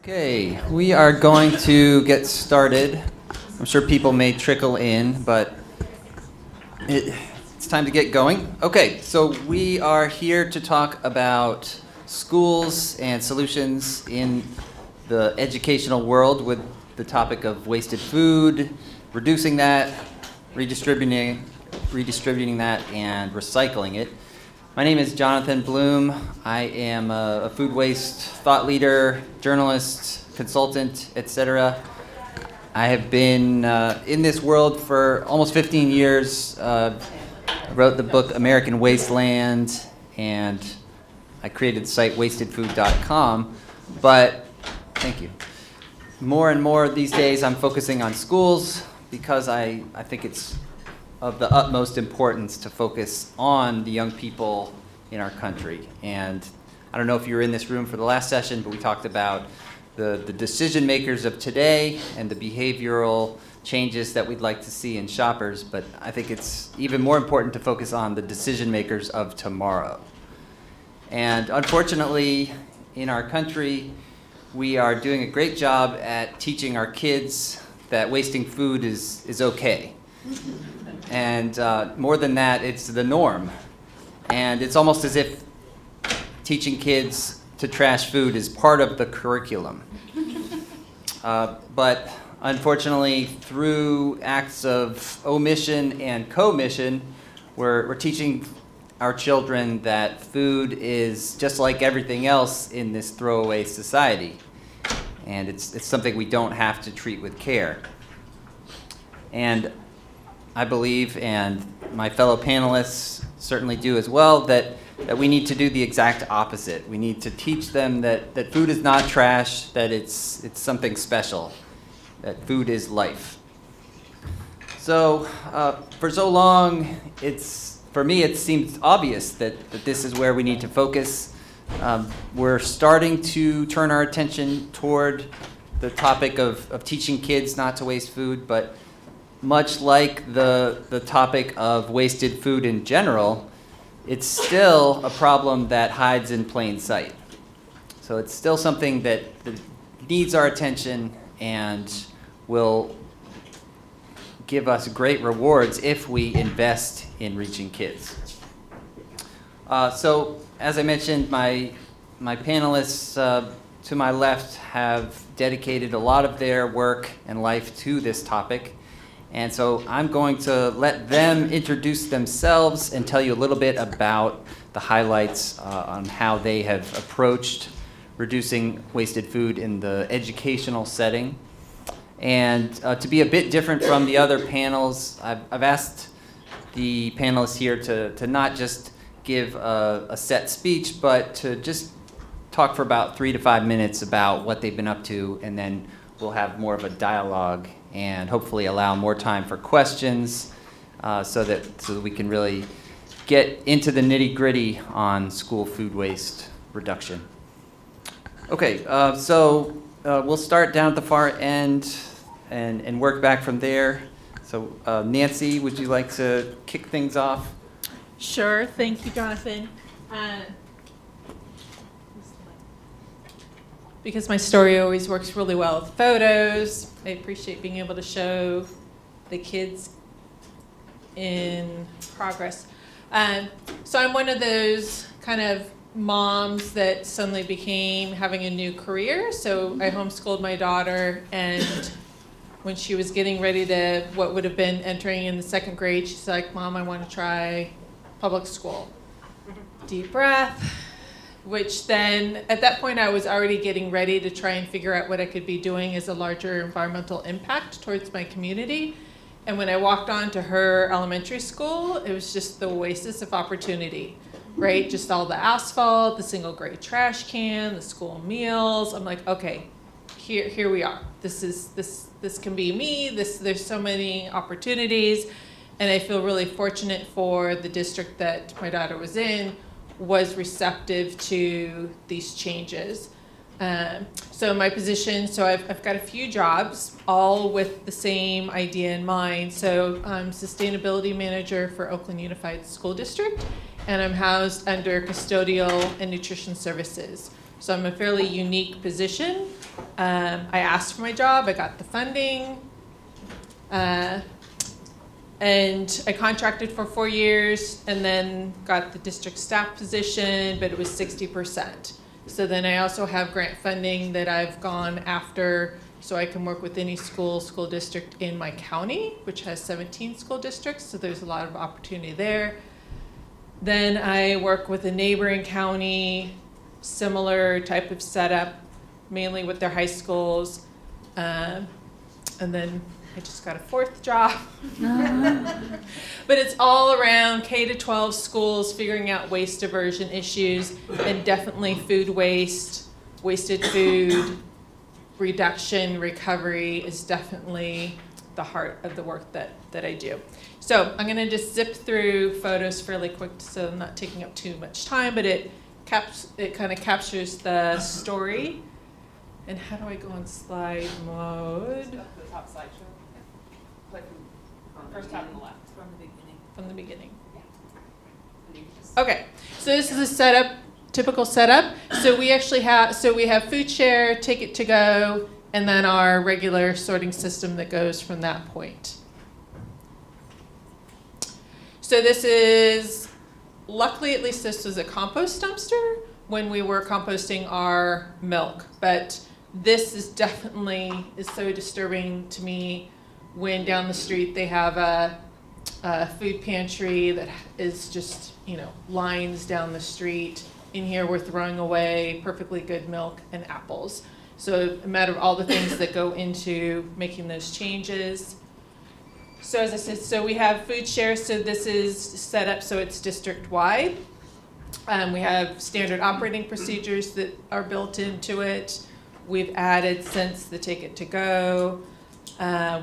Okay, we are going to get started. I'm sure people may trickle in, but it's time to get going. Okay, so we are here to talk about schools and solutions in the educational world with the topic of wasted food, reducing that, redistributing that, and recycling it. My name is Jonathan Bloom. I am a food waste thought leader, journalist, consultant, etc. I have been in this world for almost 15 years. I wrote the book American Wasteland, and I created the site wastedfood.com. But, thank you. More and more these days I'm focusing on schools because I think it's of the utmost importance to focus on the young people in our country. And I don't know if you were in this room for the last session, but we talked about the decision makers of today and the behavioral changes that we'd like to see in shoppers, but I think it's even more important to focus on the decision makers of tomorrow. And unfortunately, in our country, we are doing a great job at teaching our kids that wasting food is okay. And more than that, it's the norm. And it's almost as if teaching kids to trash food is part of the curriculum. But unfortunately, through acts of omission and commission, we're teaching our children that food is just like everything else in this throwaway society. And it's something we don't have to treat with care. And I believe, and my fellow panelists certainly do as well, that we need to do the exact opposite. We need to teach them that food is not trash, that it's something special, that food is life. So for so long, for me it seems obvious that this is where we need to focus. We're starting to turn our attention toward the topic of teaching kids not to waste food, but much like the topic of wasted food in general, it's still a problem that hides in plain sight. So it's still something that needs our attention and will give us great rewards if we invest in reaching kids. So as I mentioned, my panelists to my left have dedicated a lot of their work and life to this topic. And so I'm going to let them introduce themselves and tell you a little bit about the highlights on how they have approached reducing wasted food in the educational setting. And to be a bit different from the other panels, I've asked the panelists here to not just give a set speech, but to just talk for about 3 to 5 minutes about what they've been up to, and then we'll have more of a dialogue and hopefully allow more time for questions so that we can really get into the nitty-gritty on school food waste reduction. Okay, so we'll start down at the far end and work back from there. So Nancy, would you like to kick things off? Sure, thank you, Jonathan. Because my story always works really well with photos, I appreciate being able to show the kids in progress. So I'm one of those kind of moms that suddenly became having a new career. So I homeschooled my daughter, and when she was getting ready to what would have been entering in the 2nd grade, she's like, "Mom, I want to try public school." Deep breath. Which then, at that point, I was already getting ready to try and figure out what I could be doing as a larger environmental impact towards my community. And when I walked on to her elementary school, it was just the oasis of opportunity, right? Just all the asphalt, the single grade trash can, the school meals. I'm like, okay, here we are. This can be me. There's so many opportunities. And I feel really fortunate for the district that my daughter was in, was receptive to these changes. So my position, so I've got a few jobs, all with the same idea in mind. So I'm sustainability manager for Oakland Unified School District, and I'm housed under custodial and nutrition services. So I'm a fairly unique position. I asked for my job, I got the funding, and I contracted for 4 years and then got the district staff position, but it was 60%. So then I also have grant funding that I've gone after so I can work with any school district in my county, which has 17 school districts, so there's a lot of opportunity there. Then I work with a neighboring county, similar type of setup, mainly with their high schools. And then I just got a 4th job. But it's all around K-12 schools, figuring out waste diversion issues, and definitely food waste, wasted food, reduction, recovery is definitely the heart of the work that I do. So I'm going to just zip through photos fairly quick so I'm not taking up too much time, but it kind of captures the story. And how do I go on slide mode? The top slideshow. Click from first tab on the left. From the beginning. From the beginning. Yeah. Okay, so this is a setup, typical setup. So we actually have, we have food share, take it to go, and then our regular sorting system that goes from that point. So this is, luckily at least this was a compost dumpster when we were composting our milk, but this is definitely so disturbing to me when down the street they have a food pantry that is just, you know, lines down the street. In here we're throwing away perfectly good milk and apples. So a matter of all the things that go into making those changes. So as I said, so we have food share, so this is set up so it's district-wide. We have standard operating procedures that are built into it. We've added since the Take It To Go.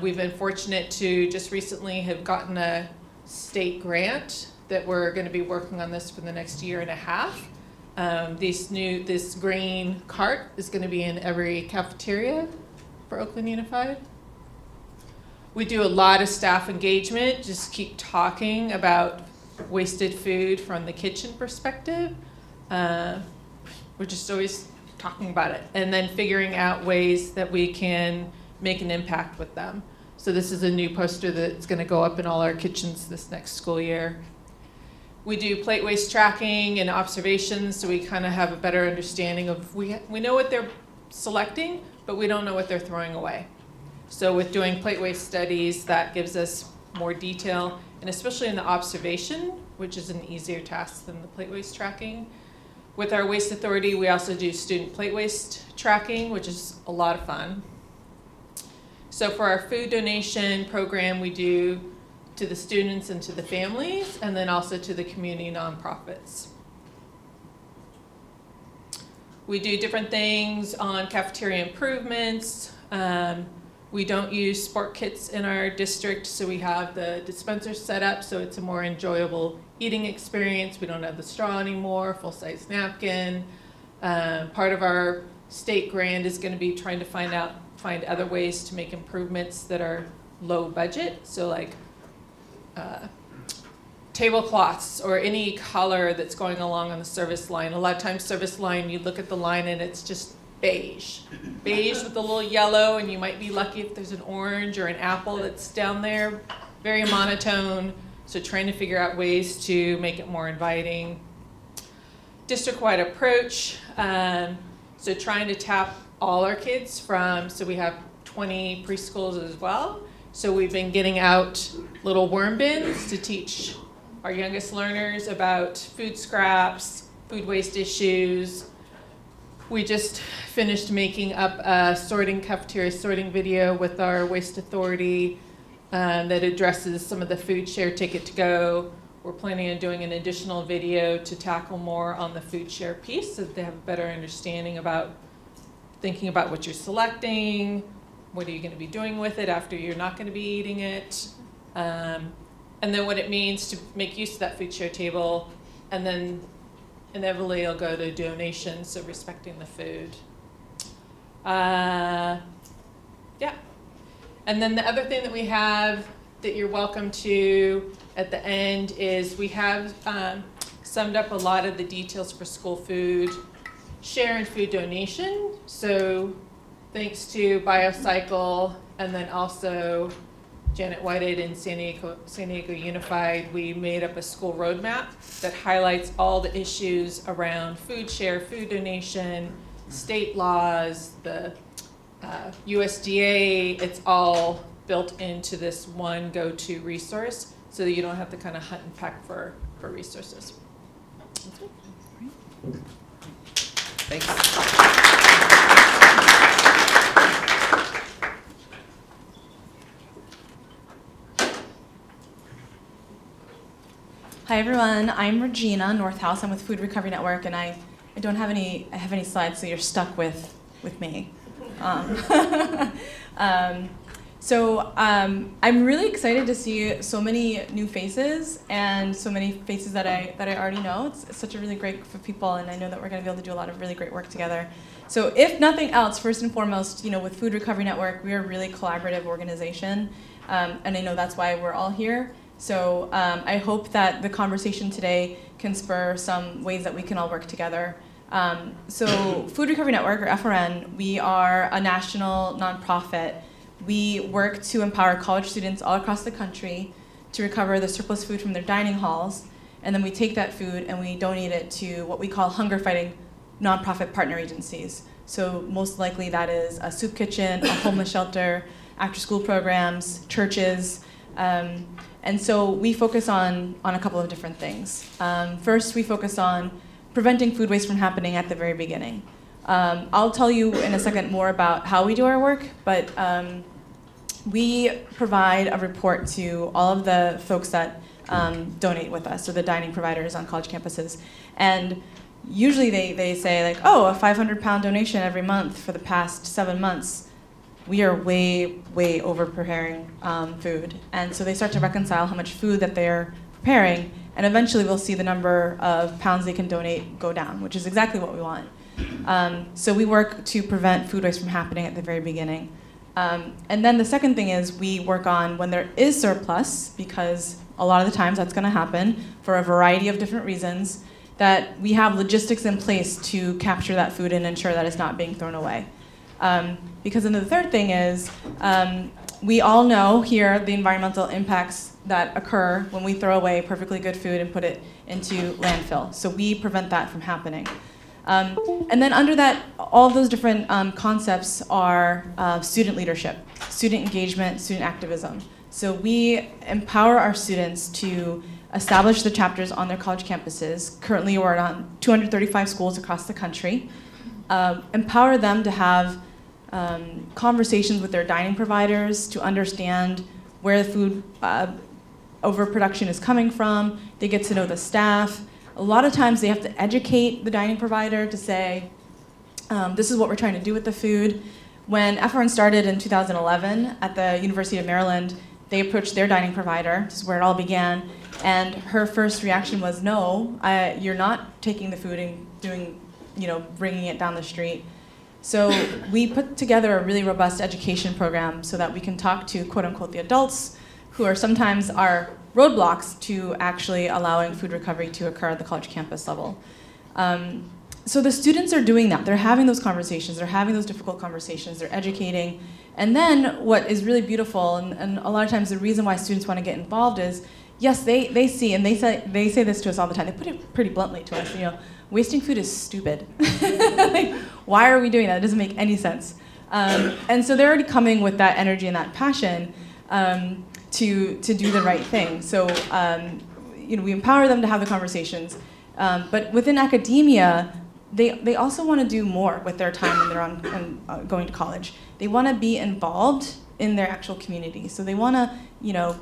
We've been fortunate to just recently have gotten a state grant that we're going to be working on this for the next 1.5 years. This green cart is going to be in every cafeteria for Oakland Unified. We do a lot of staff engagement, just keep talking about wasted food from the kitchen perspective. We're just always talking about it and then figuring out ways that we can make an impact with them. So this is a new poster that's going to go up in all our kitchens this next school year. We do plate waste tracking and observations, so we kind of have a better understanding of, we know what they're selecting, but we don't know what they're throwing away. So with doing plate waste studies, that gives us more detail, and especially in the observation, which is an easier task than the plate waste tracking. With our waste authority, we also do student plate waste tracking, which is a lot of fun. So for our food donation program, we do to the students and to the families, and then also to the community nonprofits. We do different things on cafeteria improvements. We don't use sport kits in our district, so we have the dispenser set up so it's a more enjoyable eating experience. We don't have the straw anymore, full-size napkin. Part of our state grant is going to be trying to find other ways to make improvements that are low budget, so like tablecloths or any color that's going along on the service line. A lot of times service line, you look at the line and it's just beige with a little yellow, and you might be lucky if there's an orange or an apple that's down there, very monotone. So trying to figure out ways to make it more inviting. District-wide approach, so trying to tap all our kids so we have 20 preschools as well. So we've been getting out little worm bins to teach our youngest learners about food scraps, food waste issues. We just finished making up a cafeteria sorting video with our waste authority that addresses some of the food share Take It To Go. We're planning on doing an additional video to tackle more on the food share piece so that they have a better understanding about thinking about what you're selecting, what are you going to be doing with it after you're not going to be eating it, and then what it means to make use of that food share table, and then inevitably it'll go to donations, so respecting the food. Yeah. And then the other thing that we have that you're welcome to at the end is we have summed up a lot of the details for school food share and food donation. So thanks to BioCycle and then also Janet Whitehead and San Diego Unified, we made up a school roadmap that highlights all the issues around food share, food donation, state laws, the USDA. It's all built into this one go-to resource so that you don't have to kind of hunt and peck for resources. Thanks. Hi everyone, I'm Regina, Northouse. I'm with Food Recovery Network, and I don't have any slides, so you're stuck with me. I'm really excited to see so many new faces and so many faces that I already know. It's such a really great group of people, and I know that we're going to be able to do a lot of really great work together. So if nothing else, first and foremost, with Food Recovery Network, we are a really collaborative organization, and I know that's why we're all here. So I hope that the conversation today can spur some ways that we can all work together. So Food Recovery Network, or FRN, we are a national nonprofit. We work to empower college students all across the country to recover the surplus food from their dining halls, and then we take that food and we donate it to what we call hunger-fighting nonprofit partner agencies. So most likely that is a soup kitchen, a homeless shelter, after-school programs, churches. And so we focus on a couple of different things. First, we focus on preventing food waste from happening at the very beginning. I'll tell you in a second more about how we do our work, but we provide a report to all of the folks that donate with us, so the dining providers on college campuses. And usually they say, like, oh, a 500-pound donation every month for the past 7 months. We are way, way over preparing food. And so they start to reconcile how much food that they're preparing, and eventually we'll see the number of pounds they can donate go down, which is exactly what we want. So we work to prevent food waste from happening at the very beginning. And then the second thing is we work on when there is surplus, because a lot of the times that's going to happen for a variety of different reasons, that we have logistics in place to capture that food and ensure that it's not being thrown away. Because then the third thing is, we all know here the environmental impacts that occur when we throw away perfectly good food and put it into landfill. So we prevent that from happening. And then under that, all of those different concepts are student leadership, student engagement, student activism. So we empower our students to establish the chapters on their college campuses. Currently, we're on 235 schools across the country. Empower them to have conversations with their dining providers to understand where the food overproduction is coming from. They get to know the staff. A lot of times they have to educate the dining provider to say, this is what we're trying to do with the food. When FRN started in 2011 at the University of Maryland, they approached their dining provider. This is where it all began. And her first reaction was, no, you're not taking the food and bringing it down the street. So we put together a really robust education program so that we can talk to, quote unquote, the adults who are sometimes our roadblocks to actually allowing food recovery to occur at the college campus level. So the students are doing that. They're having those conversations. They're having those difficult conversations. They're educating. And then what is really beautiful, and a lot of times the reason why students want to get involved is, yes, they see, and they say this to us all the time. They put it pretty bluntly to us, wasting food is stupid. Like, why are we doing that? It doesn't make any sense. And so they're already coming with that energy and that passion to do the right thing. So we empower them to have the conversations. But within academia, they also want to do more with their time when they're going to college. They want to be involved in their actual community. So they want to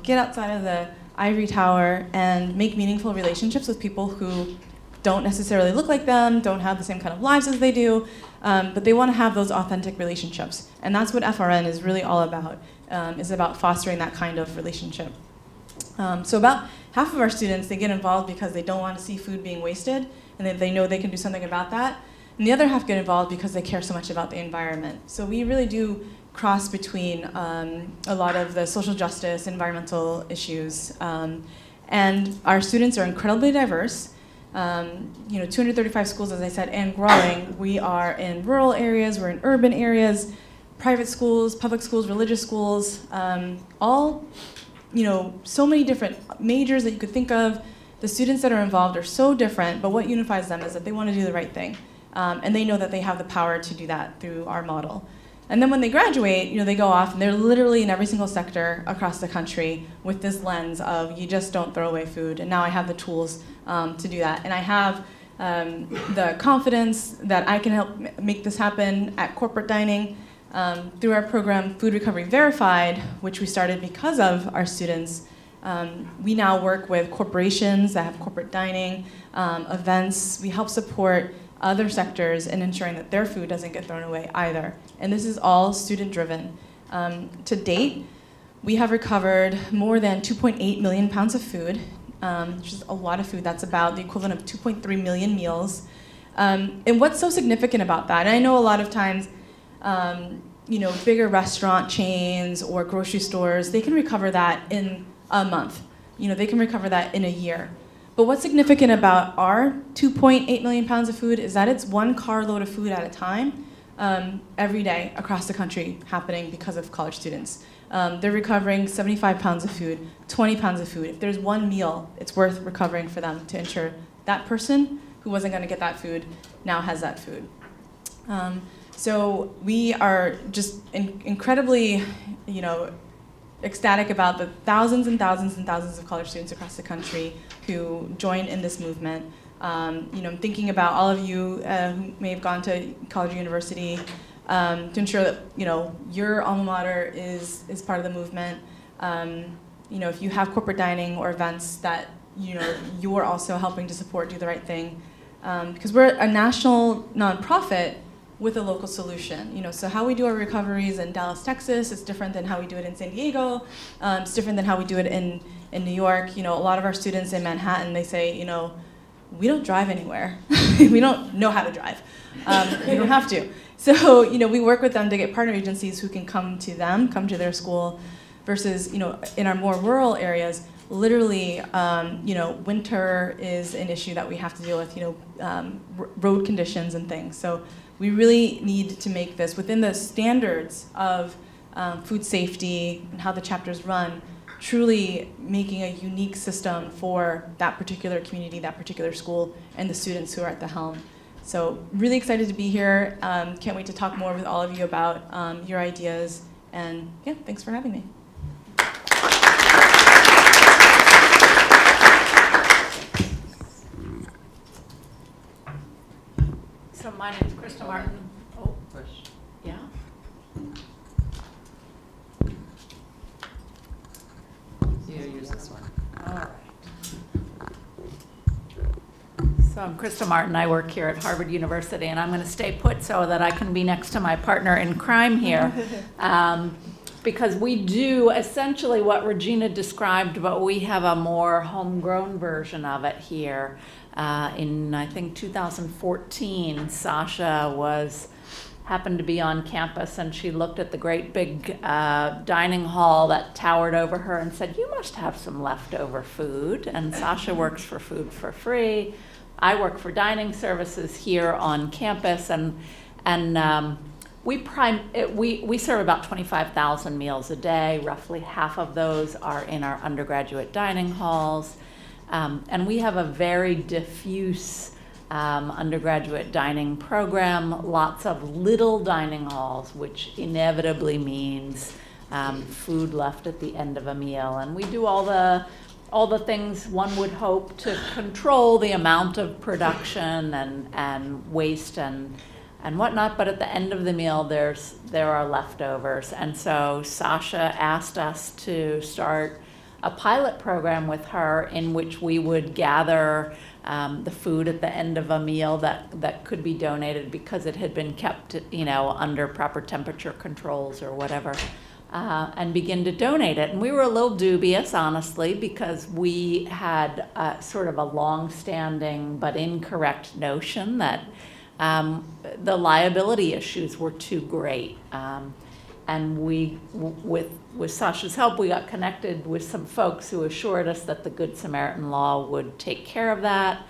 get outside of the ivory tower and make meaningful relationships with people who don't necessarily look like them, don't have the same kind of lives as they do, but they want to have those authentic relationships. And that's what FRN is really all about, is about fostering that kind of relationship. So about half of our students, they get involved because they don't want to see food being wasted, and they know they can do something about that. And the other half get involved because they care so much about the environment. So we really do cross between a lot of the social justice, environmental issues. And our students are incredibly diverse. 235 schools, as I said, and growing. We are in rural areas, we're in urban areas, private schools, public schools, religious schools, all, so many different majors that you could think of. The students that are involved are so different, but what unifies them is that they want to do the right thing. And they know that they have the power to do that through our model. And then when they graduate, they go off and they're literally in every single sector across the country with this lens of you just don't throw away food. And now I have the tools to do that. And I have the confidence that I can help make this happen at corporate dining through our program, Food Recovery Verified, which we started because of our students. We now work with corporations that have corporate dining, events. We help support other sectors in ensuring that their food doesn't get thrown away either. And this is all student-driven. To date, we have recovered more than 2.8 million pounds of food, which is a lot of food. That's about the equivalent of 2.3 million meals. And what's so significant about that, and I know a lot of times, bigger restaurant chains or grocery stores, they can recover that in a month. They can recover that in a year. But what's significant about our 2.8 million pounds of food is that it's one carload of food at a time, every day across the country happening because of college students. They're recovering 75 pounds of food, 20 pounds of food. If there's one meal, it's worth recovering for them to ensure that person who wasn't going to get that food now has that food. So we are just incredibly, ecstatic about the thousands and thousands and thousands of college students across the country who joined in this movement. I'm thinking about all of you who may have gone to college or university to ensure that your alma mater is part of the movement. If you have corporate dining or events that you are also helping to support, do the right thing, because we're a national nonprofit with a local solution. So how we do our recoveries in Dallas, Texas is different than how we do it in San Diego. It's different than how we do it in New York. A lot of our students in Manhattan, they say, we don't drive anywhere. We don't know how to drive. We don't have to. So, we work with them to get partner agencies who can come to their school, versus, in our more rural areas, literally, winter is an issue that we have to deal with, road conditions and things. So we really need to make this within the standards of food safety and how the chapters run, truly making a unique system for that particular community, that particular school, and the students who are at the helm. So really excited to be here. Can't wait to talk more with all of you about your ideas. And yeah, thanks for having me. So my name is Crista Martin. Oh, yeah. You use this one. All right. So I'm Crista Martin. I work here at Harvard University, and I'm going to stay put so that I can be next to my partner in crime here. Because we do essentially what Regina described, but we have a more homegrown version of it here. In, I think, 2014, Sasha happened to be on campus, and she looked at the great big dining hall that towered over her and said, "You must have some leftover food." And Sasha works for Food for Free. I work for dining services here on campus, and we serve about 25,000 meals a day. Roughly half of those are in our undergraduate dining halls. And we have a very diffuse undergraduate dining program, lots of little dining halls, which inevitably means food left at the end of a meal. And we do all the things one would hope to control the amount of production and waste and whatnot, but at the end of the meal there are leftovers. And so Sasha asked us to start a pilot program with her in which we would gather the food at the end of a meal that could be donated because it had been kept, under proper temperature controls or whatever, and begin to donate it. And we were a little dubious, honestly, because we had sort of a long-standing but incorrect notion that the liability issues were too great. And with Sasha's help, we got connected with some folks who assured us that the Good Samaritan law would take care of that.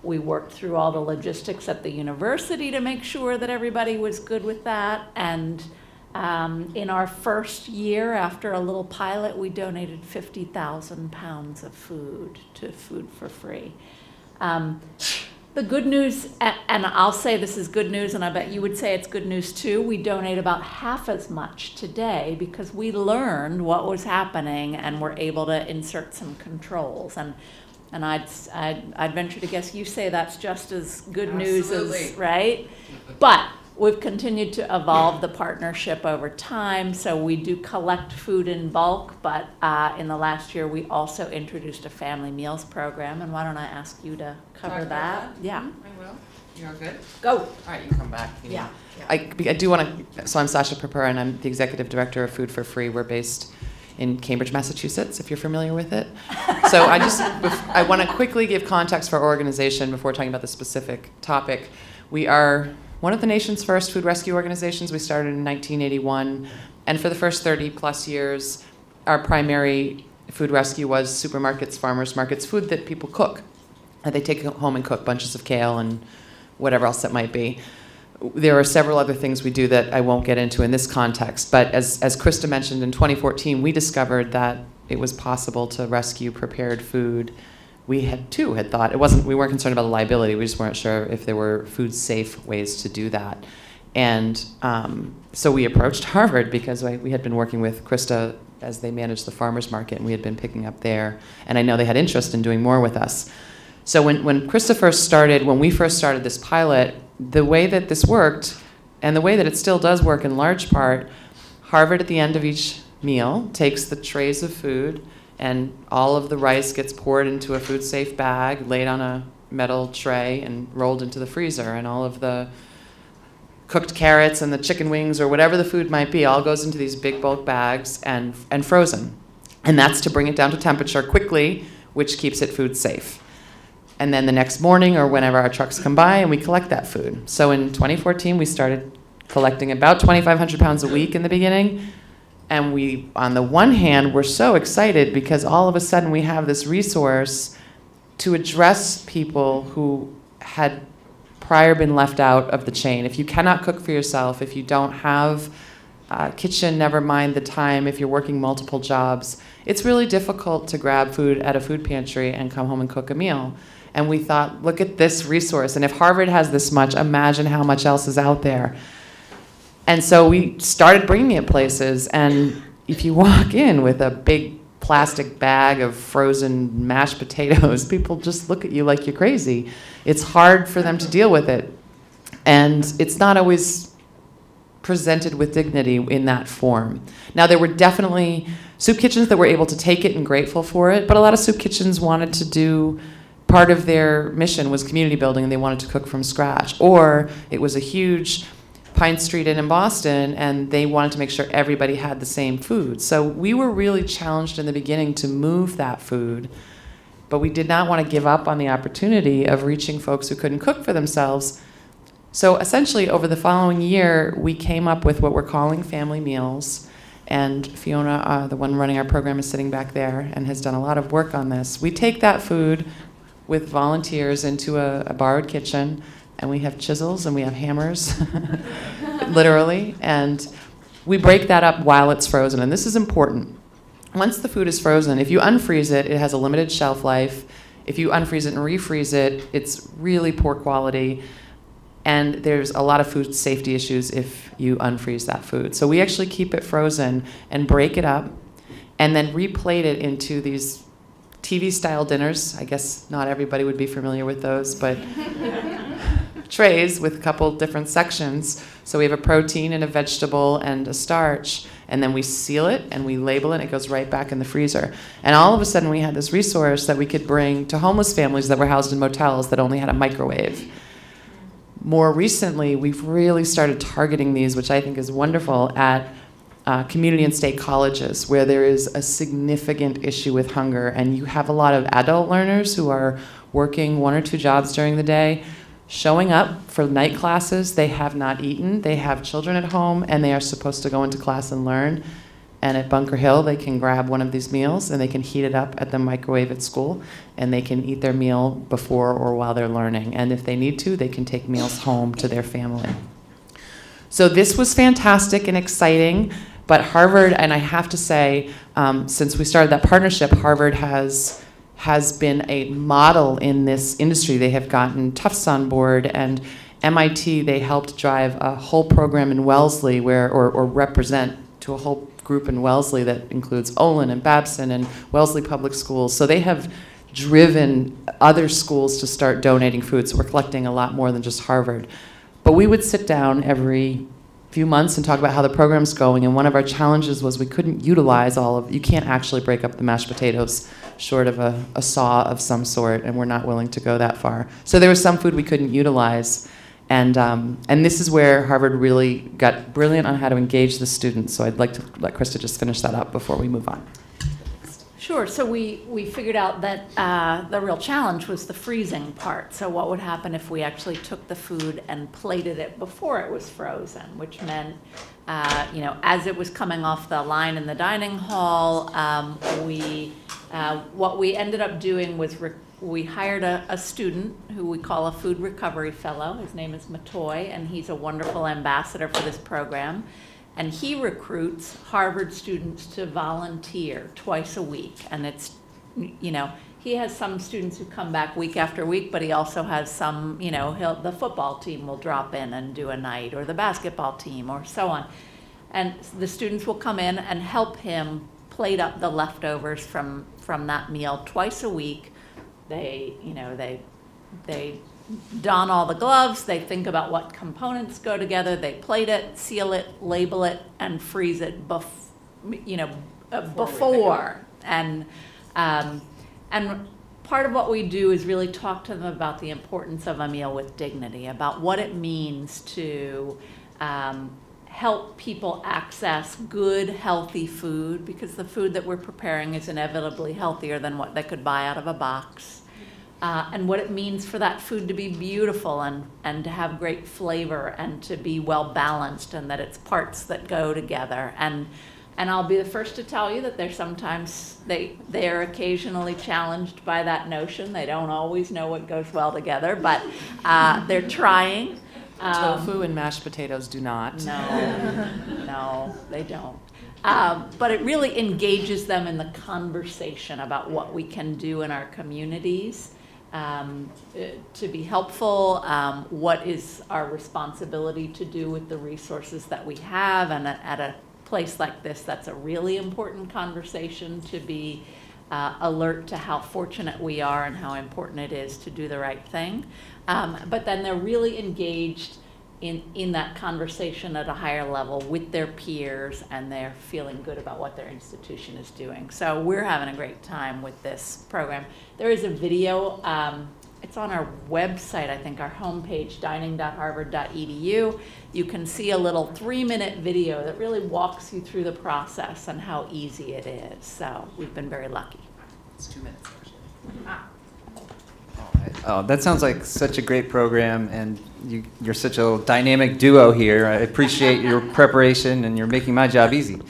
We worked through all the logistics at the university to make sure that everybody was good with that. And in our first year, after a little pilot, we donated 50,000 pounds of food to Food for Free. The good news, and I'll say this is good news, and I bet you would say it's good news too, we donate about half as much today because we learned what was happening and were able to insert some controls. And I'd venture to guess you say that's just as good news as, right? But we've continued to evolve the partnership over time, so we do collect food in bulk, but in the last year we also introduced a family meals program, and why don't I ask you to cover that? Yeah. I will. You all good? Go. All right, you come back. Yeah. I do want to, so I'm Sasha Purpura, and I'm the executive director of Food for Free. We're based in Cambridge, Massachusetts, if you're familiar with it. So I want to quickly give context for our organization before talking about the specific topic. We are one of the nation's first food rescue organizations. We started in 1981, and for the first 30 plus years, our primary food rescue was supermarkets, farmers markets, food that people cook. They take home and cook bunches of kale and whatever else that might be. There are several other things we do that I won't get into in this context, but as Crista mentioned, in 2014, we discovered that it was possible to rescue prepared food. We had thought, we weren't concerned about the liability, we just weren't sure if there were food-safe ways to do that. And so we approached Harvard because we had been working with Crista as they managed the farmers market, and we had been picking up there, and I know they had interest in doing more with us. So when we first started this pilot, the way that this worked, and the way that it still does work in large part, Harvard at the end of each meal takes the trays of food, and all of the rice gets poured into a food-safe bag, laid on a metal tray, and rolled into the freezer, and all of the cooked carrots and the chicken wings or whatever the food might be all goes into these big bulk bags and frozen. And that's to bring it down to temperature quickly, which keeps it food safe. And then the next morning or whenever our trucks come by, and we collect that food. So in 2014, we started collecting about 2,500 pounds a week in the beginning. And we, on the one hand, were so excited because all of a sudden we have this resource to address people who had prior been left out of the chain. If you cannot cook for yourself, if you don't have a kitchen, never mind the time, if you're working multiple jobs, it's really difficult to grab food at a food pantry and come home and cook a meal. And we thought, look at this resource. And if Harvard has this much, imagine how much else is out there. And so we started bringing it places. And if you walk in with a big plastic bag of frozen mashed potatoes, people just look at you like you're crazy. It's hard for them to deal with it. And it's not always presented with dignity in that form. Now, there were definitely soup kitchens that were able to take it and grateful for it, but a lot of soup kitchens wanted to do, part of their mission was community building and they wanted to cook from scratch. Or it was a huge Pine Street Inn in Boston and they wanted to make sure everybody had the same food. So we were really challenged in the beginning to move that food, but we did not want to give up on the opportunity of reaching folks who couldn't cook for themselves. So essentially, over the following year, we came up with what we're calling family meals. And Fiona, the one running our program, is sitting back there and has done a lot of work on this. We take that food with volunteers into a borrowed kitchen, and we have chisels and we have hammers, literally, and we break that up while it's frozen. And this is important. Once the food is frozen, if you unfreeze it, it has a limited shelf life. If you unfreeze it and refreeze it, it's really poor quality. And there's a lot of food safety issues if you unfreeze that food. So we actually keep it frozen and break it up and then replate it into these TV-style dinners. I guess not everybody would be familiar with those, but trays with a couple different sections. So we have a protein and a vegetable and a starch, and then we seal it and we label it, and it goes right back in the freezer. And all of a sudden we had this resource that we could bring to homeless families that were housed in motels that only had a microwave. More recently, we've really started targeting these, which I think is wonderful, at community and state colleges where there is a significant issue with hunger, and you have a lot of adult learners who are working 1 or 2 jobs during the day, showing up for night classes. They have not eaten, they have children at home, and they are supposed to go into class and learn. And at Bunker Hill, they can grab one of these meals and they can heat it up at the microwave at school, and they can eat their meal before or while they're learning. And if they need to, they can take meals home to their family. So this was fantastic and exciting, but Harvard, and I have to say, since we started that partnership, Harvard has been a model in this industry. They have gotten Tufts on board, and MIT, they helped drive a whole program in Wellesley or represent to a whole group in Wellesley that includes Olin and Babson and Wellesley Public Schools. So they have driven other schools to start donating food, so we're collecting a lot more than just Harvard. But we would sit down every few months and talk about how the program's going, and one of our challenges was we couldn't utilize you can't actually break up the mashed potatoes short of a saw of some sort, and we're not willing to go that far. So there was some food we couldn't utilize, and this is where Harvard really got brilliant on how to engage the students. So I'd like to let Crista just finish that up before we move on. Sure. So we figured out that the real challenge was the freezing part. So what would happen if we actually took the food and plated it before it was frozen, which meant, as it was coming off the line in the dining hall, what we ended up doing was we hired a student who we call a food recovery fellow. His name is Matoy, and he's a wonderful ambassador for this program. And he recruits Harvard students to volunteer twice a week. And it's, he has some students who come back week after week, but he also has some, the football team will drop in and do a night, or the basketball team, or so on. And the students will come in and help him plate up the leftovers from that meal twice a week. They don all the gloves, they think about what components go together, they plate it, seal it, label it, and freeze it before. And part of what we do is really talk to them about the importance of a meal with dignity, about what it means to help people access good, healthy food, because the food that we're preparing is inevitably healthier than what they could buy out of a box. And what it means for that food to be beautiful and to have great flavor and to be well balanced, and that it's parts that go together. And I'll be the first to tell you that they're occasionally challenged by that notion. They don't always know what goes well together, but they're trying. Tofu and mashed potatoes do not. No, they don't. But it really engages them in the conversation about what we can do in our communities to be helpful, what is our responsibility to do with the resources that we have, and at a place like this, that's a really important conversation to be alert to how fortunate we are and how important it is to do the right thing. But then they're really engaged in that conversation at a higher level with their peers, and they're feeling good about what their institution is doing. So we're having a great time with this program. There is a video, it's on our website, I think, our homepage, dining.harvard.edu. You can see a little 3-minute video that really walks you through the process and how easy it is. So we've been very lucky. It's 2 minutes, actually. Oh, that sounds like such a great program, and you're such a dynamic duo here. I appreciate your preparation, and you're making my job easy.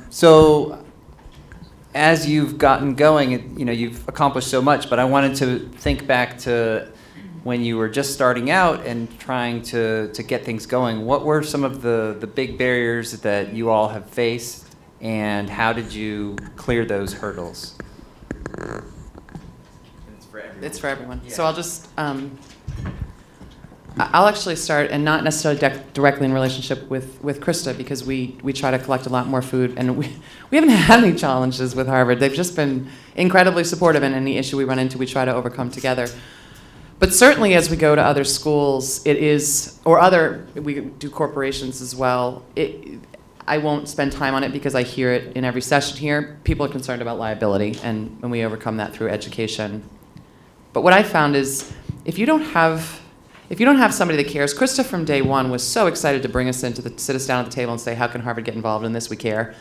So as you've gotten going, you've accomplished so much, but I wanted to think back to when you were just starting out and trying to get things going. What were some of the big barriers that you all have faced, and how did you clear those hurdles? It's for everyone. Yeah. So I'll just, I'll actually start, and not necessarily directly in relationship with Crista, because we try to collect a lot more food, and we haven't had any challenges with Harvard. They've just been incredibly supportive, and any issue we run into, we try to overcome together. But certainly as we go to other schools, we do corporations as well. I won't spend time on it because I hear it in every session here. People are concerned about liability, and we overcome that through education. But what I found is if you don't have somebody that cares, Crista from day one was so excited to bring us in sit us down at the table and say, how can Harvard get involved in this? We care.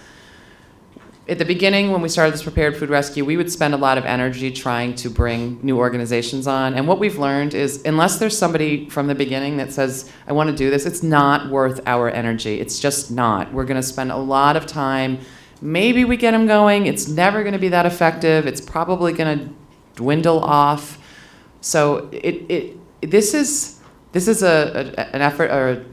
at the beginning, when we started this prepared food rescue, we would spend a lot of energy trying to bring new organizations on. And what we've learned is, unless there's somebody from the beginning that says, I want to do this, it's not worth our energy. It's just not. We're going to spend a lot of time. Maybe we get them going. It's never going to be that effective. It's probably going to dwindle off. So this is an effort, or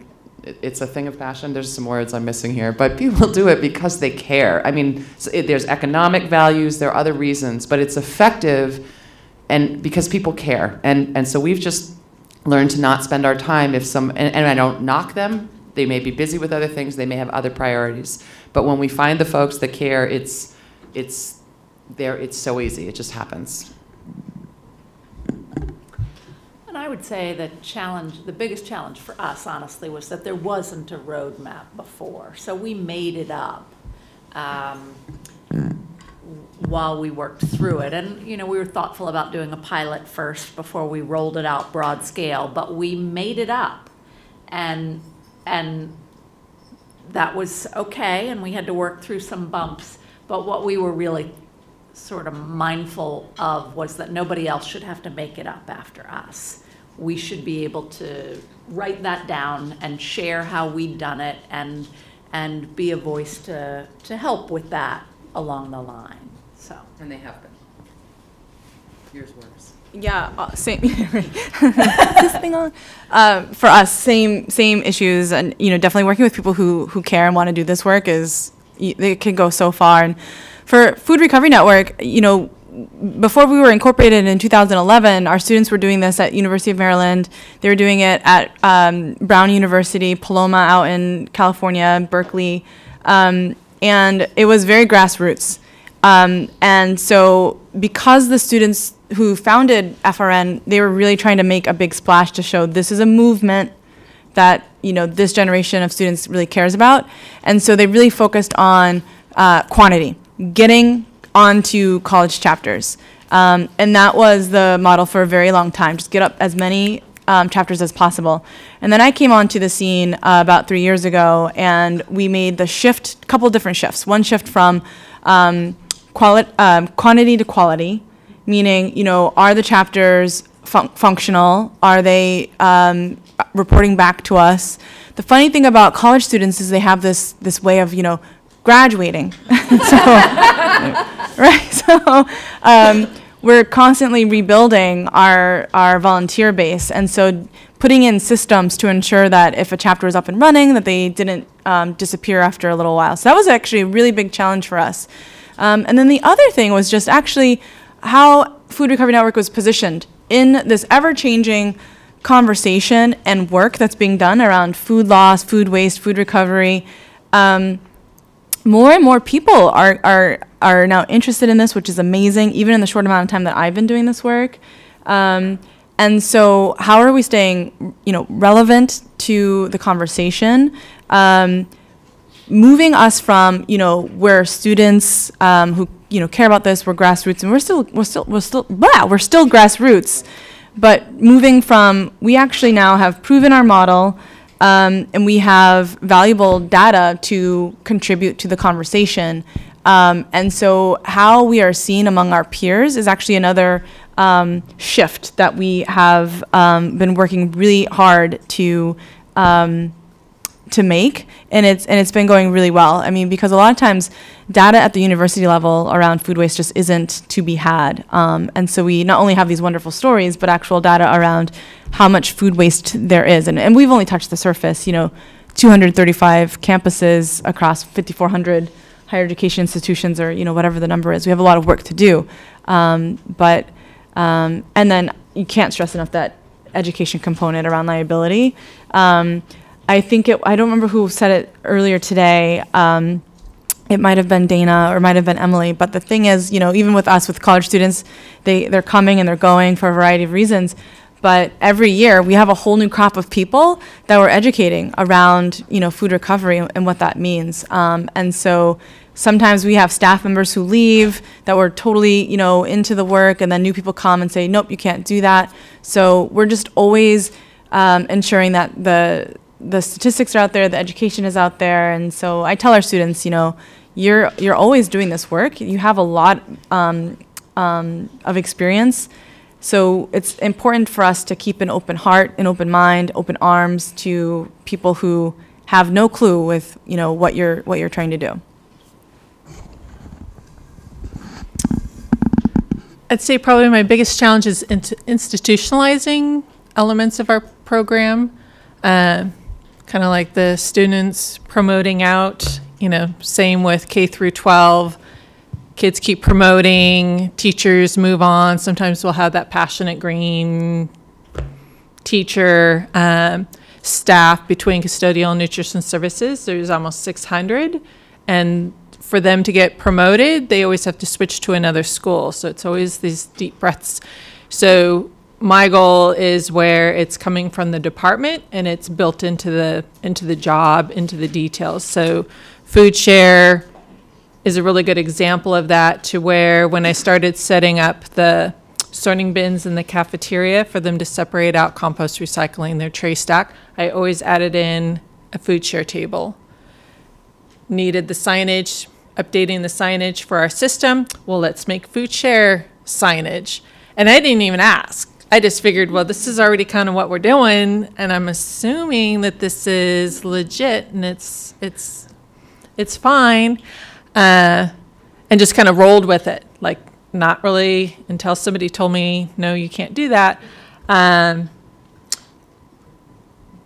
it's a thing of passion. There's some words I'm missing here, but people do it because they care. I mean, there's economic values, there are other reasons, but it's effective and because people care. And so we've just learned to not spend our time and I don't knock them. They may be busy with other things, they may have other priorities. But when we find the folks that care, it's so easy, it just happens. And I would say the biggest challenge for us, honestly, was that there wasn't a roadmap before. So we made it up while we worked through it. And, we were thoughtful about doing a pilot first before we rolled it out broad scale, but we made it up. And that was okay, and we had to work through some bumps. But what we were really sort of mindful of was that nobody else should have to make it up after us. We should be able to write that down and share how we'd done it and be a voice to help with that along the line. So. And they have been. Yours works. Yeah, same. This thing on. For us, same issues, and definitely working with people who care and want to do this work they can go so far. And for Food Recovery Network, before we were incorporated in 2011, our students were doing this at University of Maryland. They were doing it at Brown University, Paloma out in California, Berkeley, and it was very grassroots. And so because the students who founded FRN, they were really trying to make a big splash to show this is a movement that this generation of students really cares about. And so they really focused on quantity, getting onto college chapters. And that was the model for a very long time. Just get up as many chapters as possible. And then I came onto the scene about 3 years ago, and we made the shift, a couple different shifts. One shift from quantity to quality, meaning, are the chapters functional? Are they reporting back to us? The funny thing about college students is they have this way of, graduating. So we're constantly rebuilding our volunteer base, and so putting in systems to ensure that if a chapter is up and running, that they didn't disappear after a little while. So that was actually a really big challenge for us. And then the other thing was just actually how Food Recovery Network was positioned in this ever-changing conversation and work that's being done around food loss, food waste, food recovery. More and more people are now interested in this, which is amazing, even in the short amount of time that I've been doing this work. And so how are we staying, relevant to the conversation? Moving us from, where students who care about this, we're grassroots, and we're still grassroots, but moving from, we actually now have proven our model. And we have valuable data to contribute to the conversation. And so how we are seen among our peers is actually another shift that we have been working really hard to make, and it's been going really well. I mean, because a lot of times data at the university level around food waste just isn't to be had. And so we not only have these wonderful stories, but actual data around how much food waste there is. And we've only touched the surface, 235 campuses across 5,400 higher education institutions, or, whatever the number is. We have a lot of work to do. And then you can't stress enough that education component around liability. I think I don't remember who said it earlier today. It might have been Dana or might have been Emily, but the thing is, even with us, with college students, they're coming and they're going for a variety of reasons. But every year we have a whole new crop of people that we're educating around, food recovery and what that means. And so sometimes we have staff members who leave that were totally, into the work, and then new people come and say, nope, you can't do that. So we're just always ensuring that the statistics are out there, the education is out there, and so I tell our students, you're always doing this work. You have a lot of experience, so it's important for us to keep an open heart, an open mind, open arms to people who have no clue with what you're trying to do. I'd say probably my biggest challenge is institutionalizing elements of our program, kind of like the students promoting out, same with K through 12. Kids keep promoting, teachers move on. Sometimes we'll have that passionate green teacher, staff between custodial and nutrition services. There's almost 600, and for them to get promoted, they always have to switch to another school. So it's always these deep breaths. So my goal is where it's coming from the department and it's built into the job, into the details. So food share is a really good example of that, to where when I started setting up the sorting bins in the cafeteria for them to separate out compost, recycling, their tray stack, I always added in a food share table. Needed the signage, updating the signage for our system. Well, let's make food share signage. And I didn't even ask. I just figured, well, this is already kind of what we're doing, and I'm assuming that this is legit and it's fine, and just kind of rolled with it. Like, not really until somebody told me, no, you can't do that, and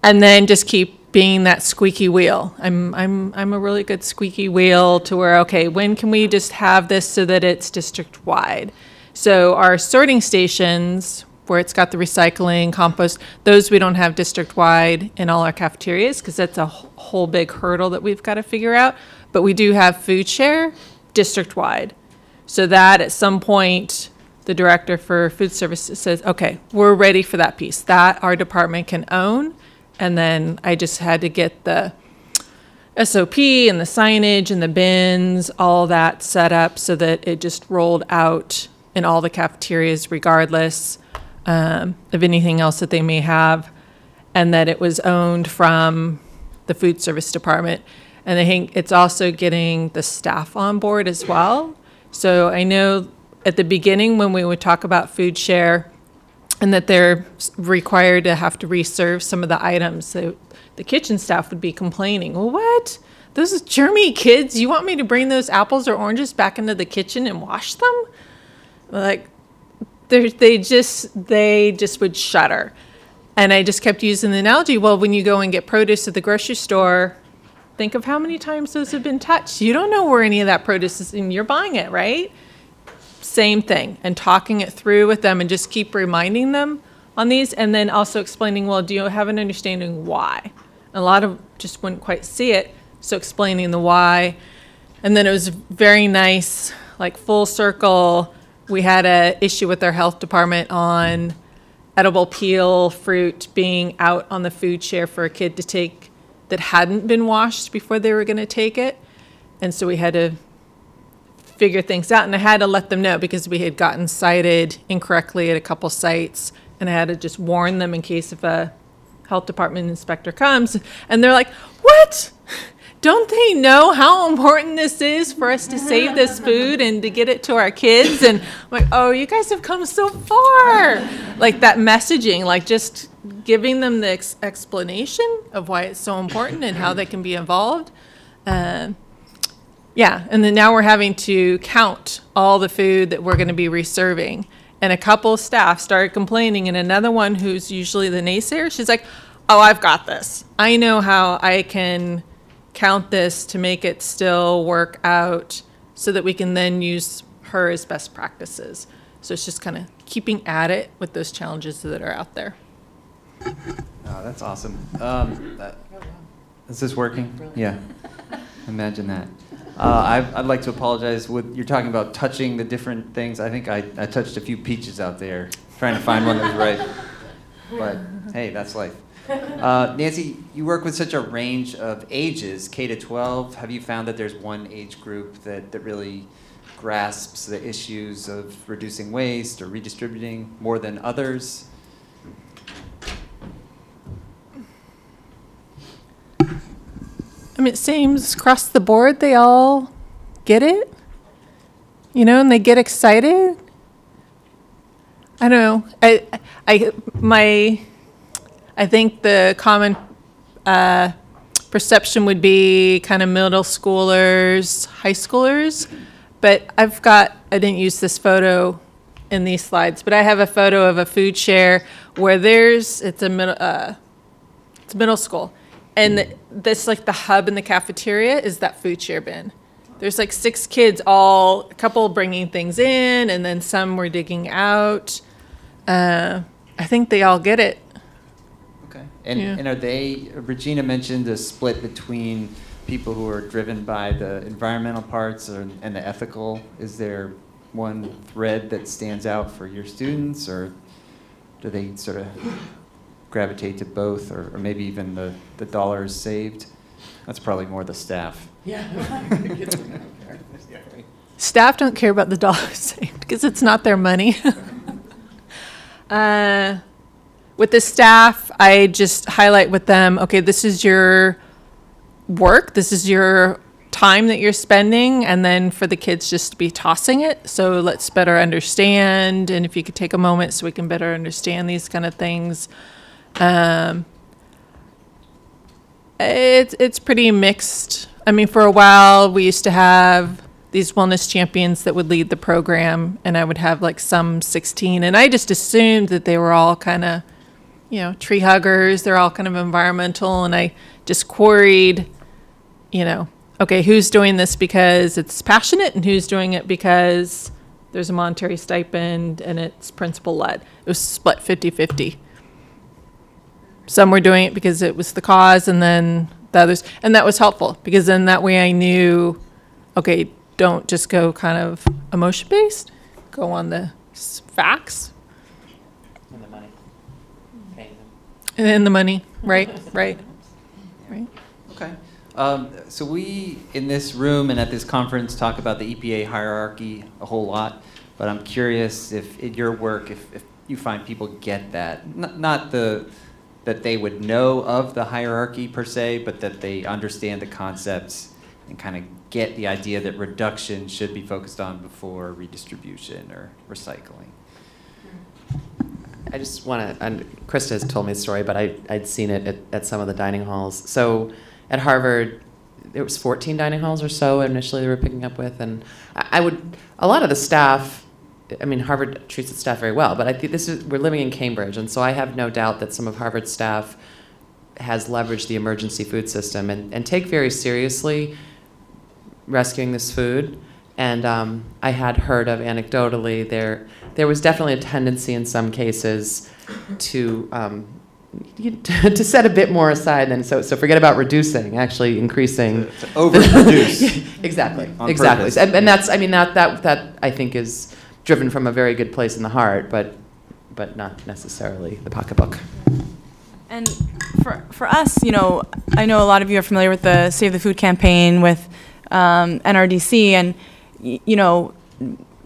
then just keep being that squeaky wheel. I'm a really good squeaky wheel to where, okay, when can we just have this so that it's district wide? So our sorting stations, where it's got the recycling, compost, those we don't have district wide in all our cafeterias because that's a whole big hurdle that we've got to figure out. But we do have food share district wide. So that at some point, the director for food services says, okay, we're ready for that piece. That our department can own. And then I just had to get the SOP and the signage and the bins, all that set up so that it just rolled out in all the cafeterias regardless of anything else that they may have, and that it was owned from the food service department. And I think it's also getting the staff on board as well. So I know at the beginning when we would talk about food share and that they're required to have to reserve some of the items, so the kitchen staff would be complaining, well, what? Those are germy kids, you want me to bring those apples or oranges back into the kitchen and wash them? Like, they just would shudder. And I just kept using the analogy, well, when you go and get produce at the grocery store, think of how many times those have been touched. You don't know where any of that produce is, and you're buying it, right? Same thing, and talking it through with them and just keep reminding them on these, and then also explaining, well, do you have an understanding why? A lot of just wouldn't quite see it, so explaining the why. And then it was very nice, like full circle. We had an issue with our health department on edible peel fruit being out on the food share for a kid to take that hadn't been washed before they were going to take it. And so we had to figure things out, and I had to let them know because we had gotten cited incorrectly at a couple sites, and I had to just warn them in case if a health department inspector comes, and they're like, what? Don't they know how important this is for us to save this food and to get it to our kids? And I'm like, oh, you guys have come so far. Like that messaging, like just giving them the explanation of why it's so important and how they can be involved. Yeah, and then now we're having to count all the food that we're going to be reserving. And a couple of staff started complaining, and another one who's usually the naysayer, she's like, oh, I've got this. I know how I can count this to make it still work out so that we can then use her as best practices. So it's just kind of keeping at it with those challenges that are out there. Oh, that's awesome. Is this working? Yeah. Imagine that. I'd like to apologize. You're talking about touching the different things. I think I touched a few peaches out there, trying to find one that was right. But hey, that's life. Nancy, you work with such a range of ages, K to 12. Have you found that there's one age group that really grasps the issues of reducing waste or redistributing more than others? I mean, it seems across the board they all get it, you know, and they get excited. I don't know. I think the common perception would be kind of middle schoolers, high schoolers, but I didn't use this photo in these slides, but I have a photo of a food share where it's a middle school, and this, like, the hub in the cafeteria is that food share bin. There's like 6 kids, a couple bringing things in, and then some were digging out. I think they all get it. Okay. And are they, Regina mentioned a split between people who are driven by the environmental parts and the ethical. Is there one thread that stands out for your students, or do they sort of gravitate to both, or maybe even the dollars saved? That's probably more the staff. Yeah. Staff don't care about the dollars saved because it's not their money. With the staff, I just highlight with them, okay, this is your work, this is your time that you're spending, and then for the kids just to be tossing it. So let's better understand, and if you could take a moment so we can better understand these kind of things. It's pretty mixed. I mean, for a while, we used to have these wellness champions that would lead the program, and I would have like some 16, and I just assumed that they were all kind of, you know, tree huggers. They're all kind of environmental, and I just queried, you know, okay, who's doing this because it's passionate, and who's doing it because there's a monetary stipend and it's principal-led. It was split 50-50. Some were doing it because it was the cause, and then the others, and that was helpful because then that way I knew, okay, don't just go kind of emotion-based, go on the facts. And the money. Paying them. And then the money, right. Okay. So we, in this room and at this conference, talk about the EPA hierarchy a whole lot, but I'm curious if in your work, if you find people get that, not that they would know of the hierarchy per se, but that they understand the concepts and kind of get the idea that reduction should be focused on before redistribution or recycling. I just want to, and Crista has told me the story, but I'd seen it at some of the dining halls. So at Harvard, there was 14 dining halls or so initially they were picking up with, and a lot of the staff, I mean, Harvard treats its staff very well, but I think we're living in Cambridge, and so I have no doubt that some of Harvard's staff has leveraged the emergency food system and take very seriously rescuing this food. And I had heard of anecdotally there was definitely a tendency in some cases to set a bit more aside than so forget about reducing, actually increasing. To overproduce. Exactly. Purpose. And that's, I mean, that I think is driven from a very good place in the heart, but not necessarily the pocketbook. And for us, you know, I know a lot of you are familiar with the Save the Food campaign with NRDC, and you know,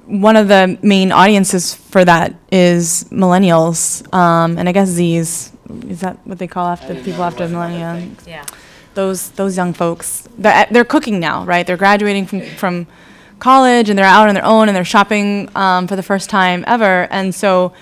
one of the main audiences for that is millennials, and I guess Z's. Is that what they call after people after millennium? Yeah. Those young folks, they're cooking now, right? They're graduating from college, and they're out on their own, and they're shopping for the first time ever. And so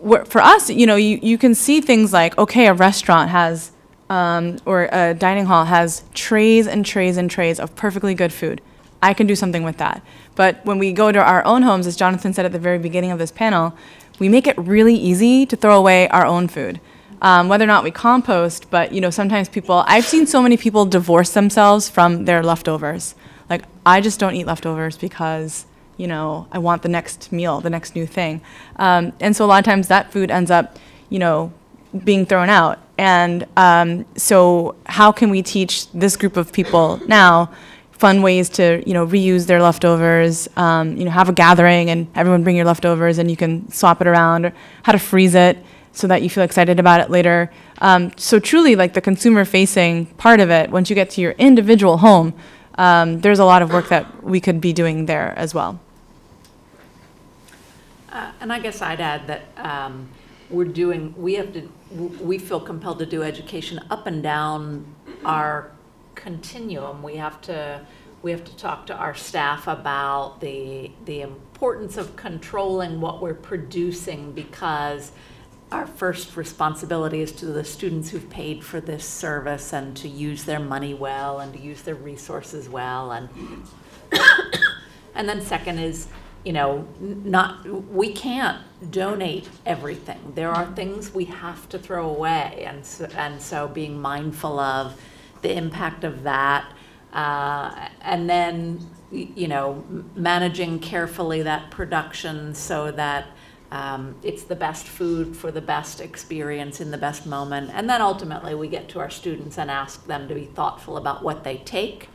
for us, you know, you can see things like, okay, a restaurant has, or a dining hall has trays and trays and trays of perfectly good food. I can do something with that. But when we go to our own homes, as Jonathan said at the very beginning of this panel, we make it really easy to throw away our own food. Whether or not we compost, but you know, sometimes I've seen so many people divorce themselves from their leftovers. Like, I just don't eat leftovers because, you know, I want the next meal, the next new thing. And so a lot of times that food ends up, you know, being thrown out. And so how can we teach this group of people now fun ways to, you know, reuse their leftovers, you know, have a gathering and everyone bring your leftovers and you can swap it around, or how to freeze it so that you feel excited about it later. So truly, like, the consumer-facing part of it, once you get to your individual home, there's a lot of work that we could be doing there as well. And I guess I'd add that we feel compelled to do education up and down our continuum. We have to talk to our staff about the importance of controlling what we're producing, because our first responsibility is to the students who've paid for this service, and to use their money well and to use their resources well. And and then second is, we can't donate everything. There are things we have to throw away, and so being mindful of the impact of that, and then managing carefully that production so that it's the best food for the best experience in the best moment. And then ultimately we get to our students and ask them to be thoughtful about what they take,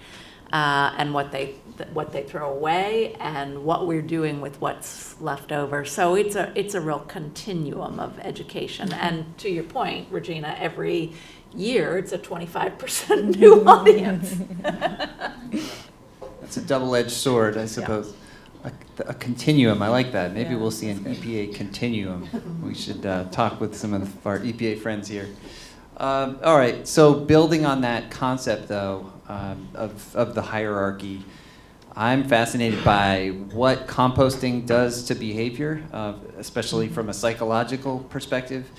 and what they throw away, and what we're doing with what's left over. So it's a real continuum of education. And to your point, Regina, every year it's a 25% new audience. That's a double-edged sword, I suppose. Yeah. A continuum, I like that. Maybe we'll see an EPA continuum. We should talk with some of our EPA friends here. All right, so building on that concept, though, of the hierarchy, I'm fascinated by what composting does to behavior, especially from a psychological perspective.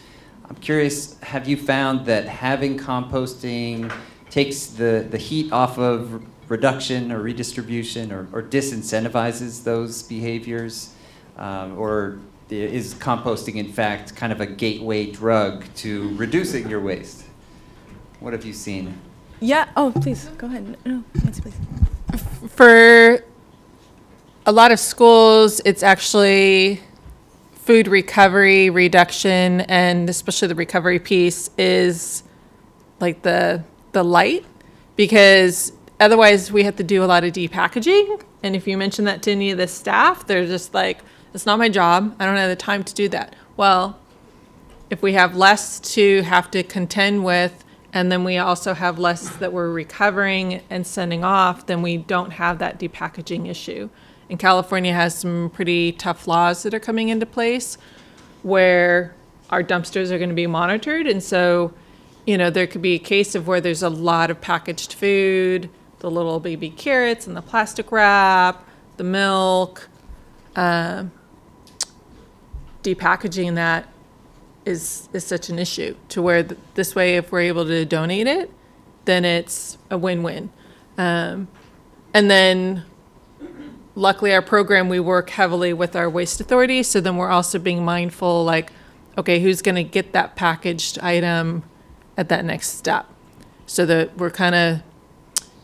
I'm curious, have you found that having composting takes the heat off of reduction or redistribution, or disincentivizes those behaviors? Or is composting, in fact, kind of a gateway drug to reducing your waste? What have you seen? Yeah, oh, please, go ahead. No, Nancy, please. For a lot of schools, it's actually food recovery, reduction, and especially the recovery piece is like the light, because otherwise we have to do a lot of depackaging. And if you mention that to any of the staff, they're just like, it's not my job. I don't have the time to do that. Well, if we have less to have to contend with, and then we also have less that we're recovering and sending off, then we don't have that depackaging issue. And California has some pretty tough laws that are coming into place where our dumpsters are going to be monitored. And so, there could be a case of where there's a lot of packaged food, the little baby carrots and the plastic wrap, the milk, depackaging that is such an issue, to where this way, if we're able to donate it, then it's a win-win. And then luckily our program, we work heavily with our waste authority. So then we're also being mindful, like, okay, who's going to get that packaged item at that next step? So that we're kind of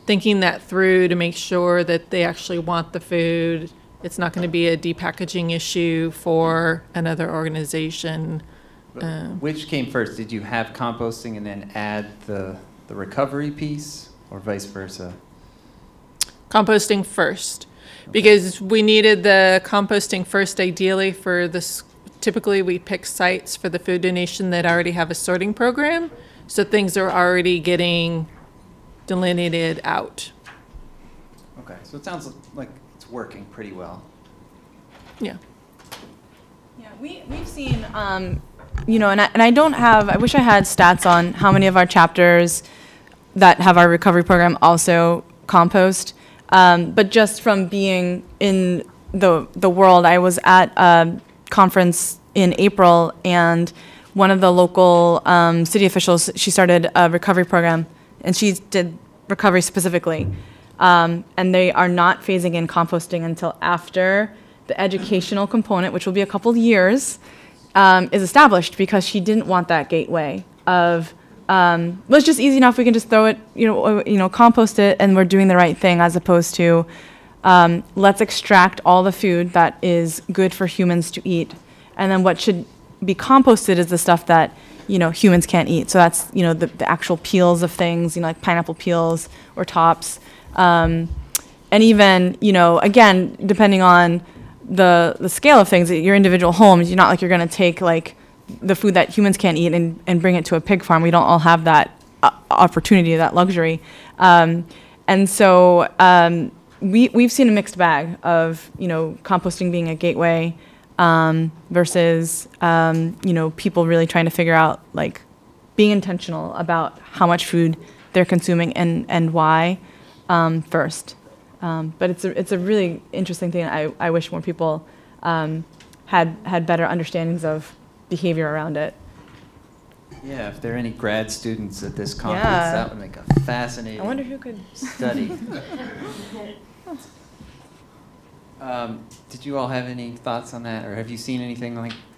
thinking that through to make sure that they actually want the food. It's not going to be a depackaging issue for another organization. Which came first? Did you have composting and then add the recovery piece, or vice versa? Composting first, because we needed the composting first, ideally for this. Typically, we pick sites for the food donation that already have a sorting program, so things are already getting delineated out. Okay, so it sounds like it's working pretty well. Yeah. Yeah, we've seen, and I don't have, I wish I had stats on how many of our chapters that have our recovery program also compost. But just from being in the world, I was at a conference in April, and one of the local city officials, she started a recovery program, and she did recovery specifically. And they are not phasing in composting until after the educational component, which will be a couple of years, is established, because she didn't want that gateway of, well, it's just easy enough, we can just throw it, compost it, and we're doing the right thing, as opposed to let's extract all the food that is good for humans to eat, and then what should be composted is the stuff that humans can't eat. So that's the actual peels of things, like pineapple peels or tops, and even again, depending on the scale of things at your individual homes, you're not like you're going to take like the food that humans can't eat and bring it to a pig farm. We don't all have that opportunity, that luxury, and so we've seen a mixed bag of composting being a gateway versus people really trying to figure out, like, being intentional about how much food they're consuming and why first. But it's a really interesting thing. I wish more people had better understandings of behavior around it. Yeah, if there are any grad students at this conference, Yeah. that would make a fascinating I wonder who could. study. Did you all have any thoughts on that, or have you seen anything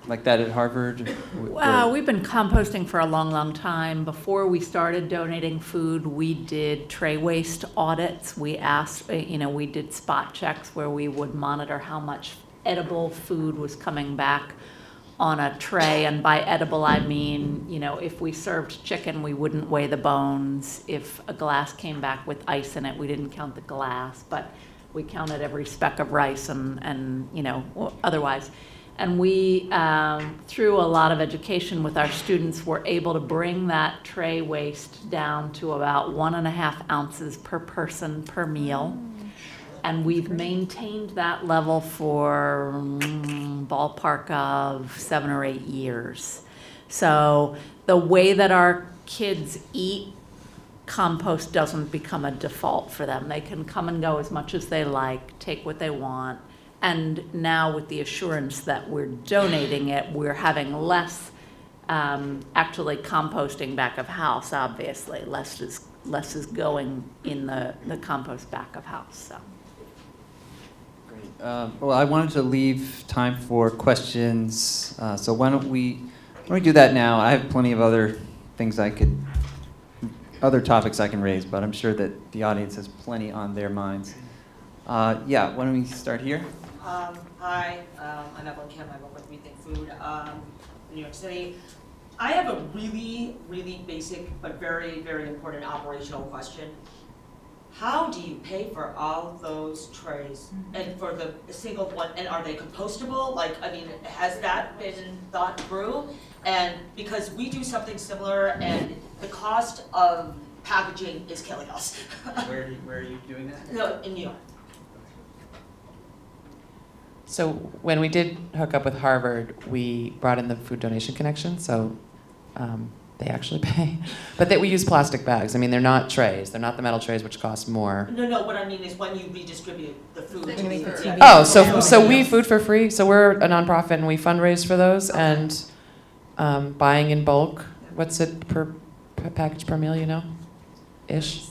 like that at Harvard? We've been composting for a long, long time. Before we started donating food, we did tray waste audits. We asked, we did spot checks where we would monitor how much edible food was coming back on a tray. And by edible, I mean, if we served chicken, we wouldn't weigh the bones. If a glass came back with ice in it, we didn't count the glass, but we counted every speck of rice and otherwise. And we, through a lot of education with our students, were able to bring that tray waste down to about 1.5 ounces per person per meal. And we've maintained that level for ballpark of 7 or 8 years. So the way that our kids eat, compost doesn't become a default for them. They can come and go as much as they like, take what they want. And now with the assurance that we're donating it, we're having less actually composting back of house, obviously. Less is going in the compost back of house, so. Great. Well, I wanted to leave time for questions, so why don't we do that now? I have plenty of other things other topics I can raise, but I'm sure that the audience has plenty on their minds. Yeah, why don't we start here? Hi, I'm Evelyn Kim. I work with Rethink Food in New York City. I have a really, really basic but very, very important operational question. How do you pay for all those trays and for the single one? And are they compostable? Has that been thought through? And because we do something similar, and the cost of packaging is killing us. Where are you doing that? No, in New York. So when we did hook up with Harvard, we brought in the food donation connection, so they actually pay. But we use plastic bags. I mean, they're not trays. They're not the metal trays, which cost more. No, what I mean is when you redistribute the food. So we Food for Free. So we're a nonprofit, and we fundraise for those. Okay. And buying in bulk, what's it per package per meal, Ish?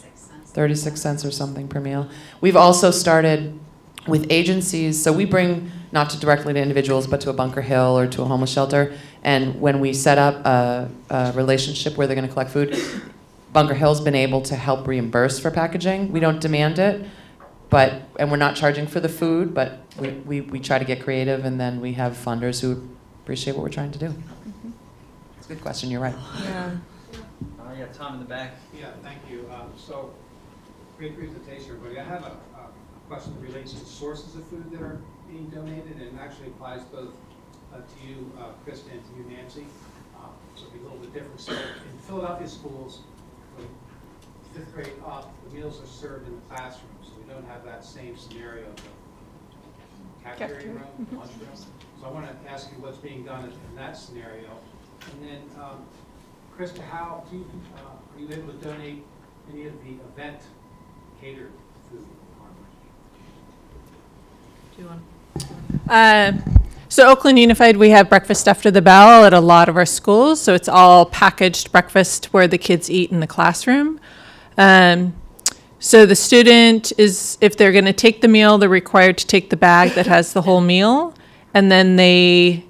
36 cents or something per meal. We've also started with agencies, so we bring not directly to individuals, but to a Bunker Hill or to a homeless shelter. And when we set up a relationship where they're going to collect food, Bunker Hill's been able to help reimburse for packaging. We don't demand it, and we're not charging for the food, but we try to get creative, and then we have funders who appreciate what we're trying to do. Mm-hmm. It's a good question. You're right. Yeah. Yeah, Tom in the back. Yeah, thank you. So, great presentation, everybody. I have a question that relates to sources of food that are being donated, and it actually applies both to you, Crista, and to you, Nancy. So it'll be a little bit different. So in Philadelphia schools, from 5th grade up, the meals are served in the classroom, so we don't have that same scenario of the cafeteria room, lunchroom. So I want to ask you what's being done in that scenario. And then, Crista, how do are you able to donate any of the event catered food? Do you want? So Oakland Unified, we have breakfast after the bell at a lot of our schools. So it's all packaged breakfast where the kids eat in the classroom. So the student is, if they're going to take the meal, they're required to take the bag that has the whole meal. And then they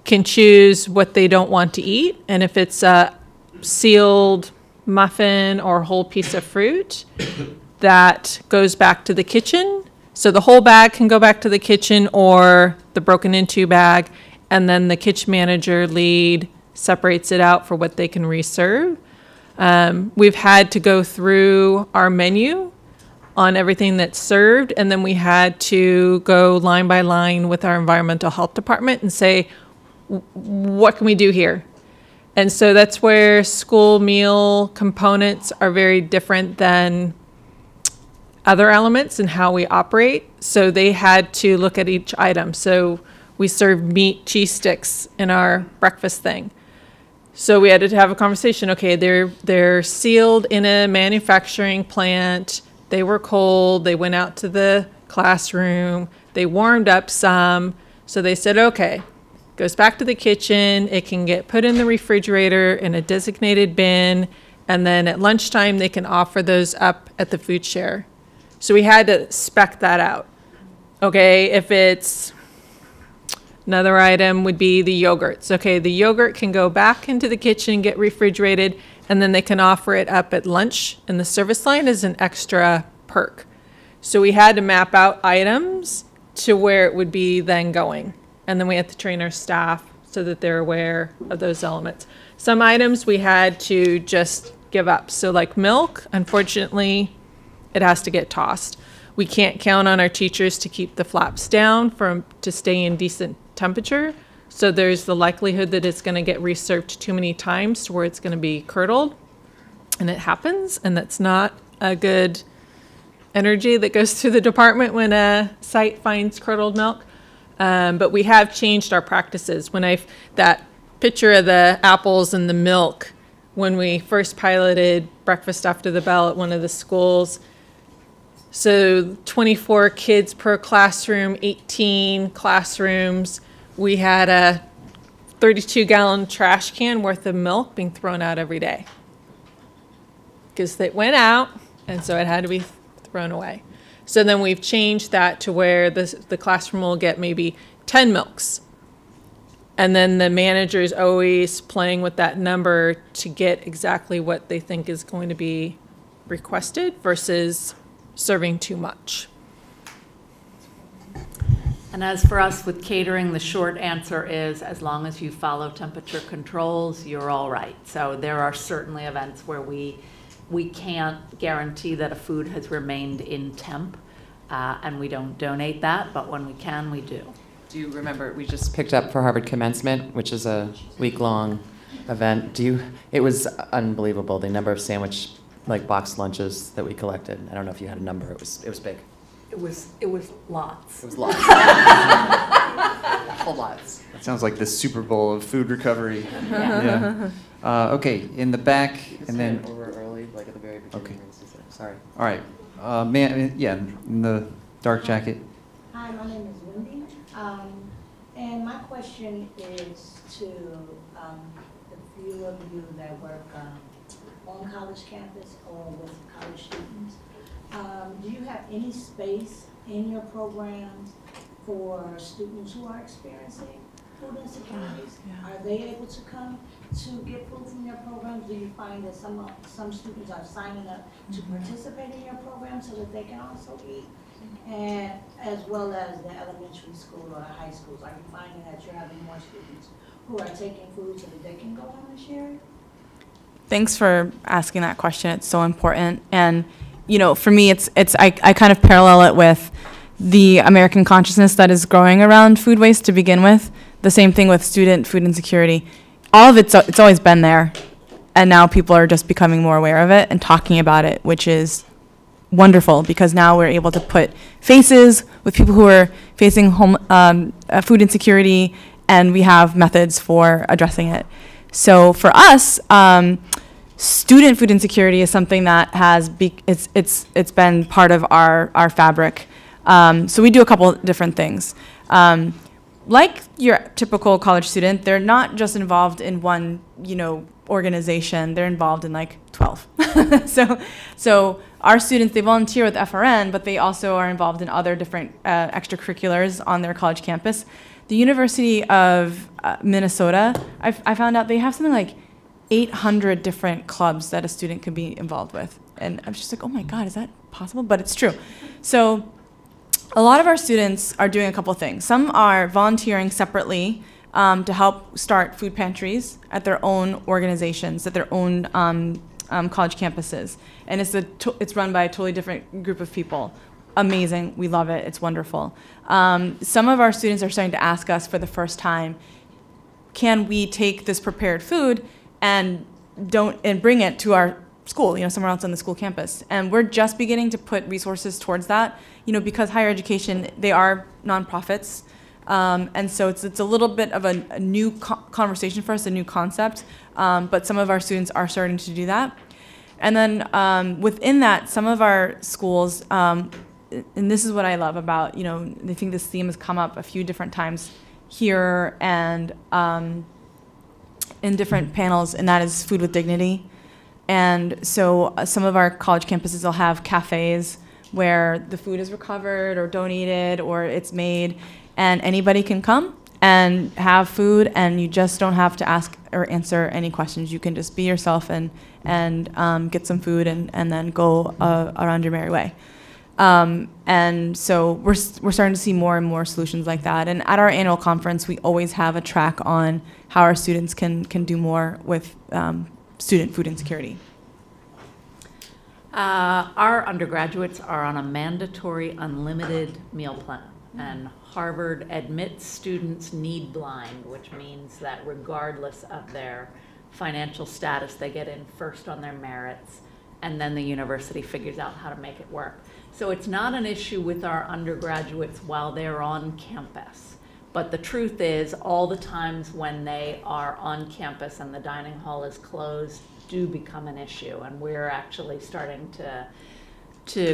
can choose what they don't want to eat. And if it's a sealed muffin or whole piece of fruit, that goes back to the kitchen. So the whole bag can go back to the kitchen or the broken into bag, and then the kitchen manager lead separates it out for what they can reserve. We've had to go through our menu on everything that's served, and then we had to go line by line with our environmental health department and say, what can we do here? And so that's where school meal components are very different than other elements and how we operate. So they had to look at each item. So we serve meat cheese sticks in our breakfast thing. So we had to have a conversation. Okay, they're sealed in a manufacturing plant. They were cold. They went out to the classroom. They warmed up some. So they said, okay, goes back to the kitchen. It can get put in the refrigerator in a designated bin. And then at lunchtime, they can offer those up at the food share. So we had to spec that out. Okay, if it's another item would be the yogurts. Okay, the yogurt can go back into the kitchen, get refrigerated, and then they can offer it up at lunch in the service line as an extra perk. So we had to map out items to where it would be then going. And then we had to train our staff so that they're aware of those elements. Some items we had to just give up. So like milk, unfortunately, it has to get tossed. We can't count on our teachers to keep the flaps down to stay in decent temperature. So there's the likelihood that it's going to get reserved too many times to where it's going to be curdled. And it happens, and that's not a good energy that goes through the department when a site finds curdled milk. But we have changed our practices. That picture of the apples and the milk, when we first piloted breakfast after the bell at one of the schools, so 24 kids per classroom, 18 classrooms. We had a 32-gallon trash can worth of milk being thrown out every day because it went out, and so it had to be thrown away. So then we've changed that to where the classroom will get maybe 10 milks. And then the manager is always playing with that number to get exactly what they think is going to be requested versus serving too much. And as for us with catering, the short answer is as long as you follow temperature controls, you're all right. So there are certainly events where we can't guarantee that a food has remained in temp, and we don't donate that, but when we can, we do. Do you remember, we just picked up for Harvard Commencement, which is a week-long event. It was unbelievable, the number of sandwich, box lunches that we collected. I don't know if you had a number, it was big. It was lots. It was lots. Whole lots. That sounds like the Super Bowl of food recovery. Yeah. Okay, in the back, and then. Over early, at the very beginning. Okay. Sorry. All right, in the dark jacket. Hi, my name is Wendy, and my question is to the few of you that work on college campus or with college students. Do you have any space in your programs for students who are experiencing food insecurities? Are they able to come to get food from your programs? Do you find that some students are signing up to participate in your program so that they can also eat? And as well as the elementary school or the high schools, are you finding that you're having more students who are taking food so that they can go home and share it? Thanks for asking that question. It's so important. And for me, I kind of parallel it with the American consciousness that is growing around food waste to begin with. The same thing with student food insecurity. All of it's always been there, and now people are just becoming more aware of it and talking about it, which is wonderful because now we're able to put faces with people who are facing food insecurity, and we have methods for addressing it. So for us, student food insecurity is something that it's been part of our fabric. So we do a couple different things. Like your typical college student, they're not just involved in one, organization. They're involved in 12. So our students, they volunteer with FRN, but they also are involved in other different extracurriculars on their college campus. The University of Minnesota, I found out they have something like 800 different clubs that a student could be involved with. And I was just like, oh my God, is that possible? But it's true. So a lot of our students are doing a couple things. Some are volunteering separately to help start food pantries at their own organizations, at their own college campuses. And it's run by a totally different group of people. Amazing. We love it. It's wonderful. Some of our students are starting to ask us for the first time, can we take this prepared food and bring it to our school, somewhere else on the school campus. And we're just beginning to put resources towards that, because higher education, they are nonprofits. And so it's a little bit of a new conversation for us, a new concept, but some of our students are starting to do that. And then within that, some of our schools, and this is what I love about, I think this theme has come up a few different times here and in different panels, and that is food with dignity. And so some of our college campuses will have cafes where the food is recovered or donated or it's made, and anybody can come and have food, and you just don't have to ask or answer any questions. You can just be yourself and get some food and then go around your merry way. And so we're starting to see more and more solutions like that. And at our annual conference, we always have a track on how our students can do more with student food insecurity. Our undergraduates are on a mandatory unlimited meal plan, and Harvard admits students need blind, which means that regardless of their financial status, they get in first on their merits, and then the university figures out how to make it work. So it's not an issue with our undergraduates while they're on campus. But the truth is, all the times when they are on campus and the dining hall is closed do become an issue, and we're actually starting to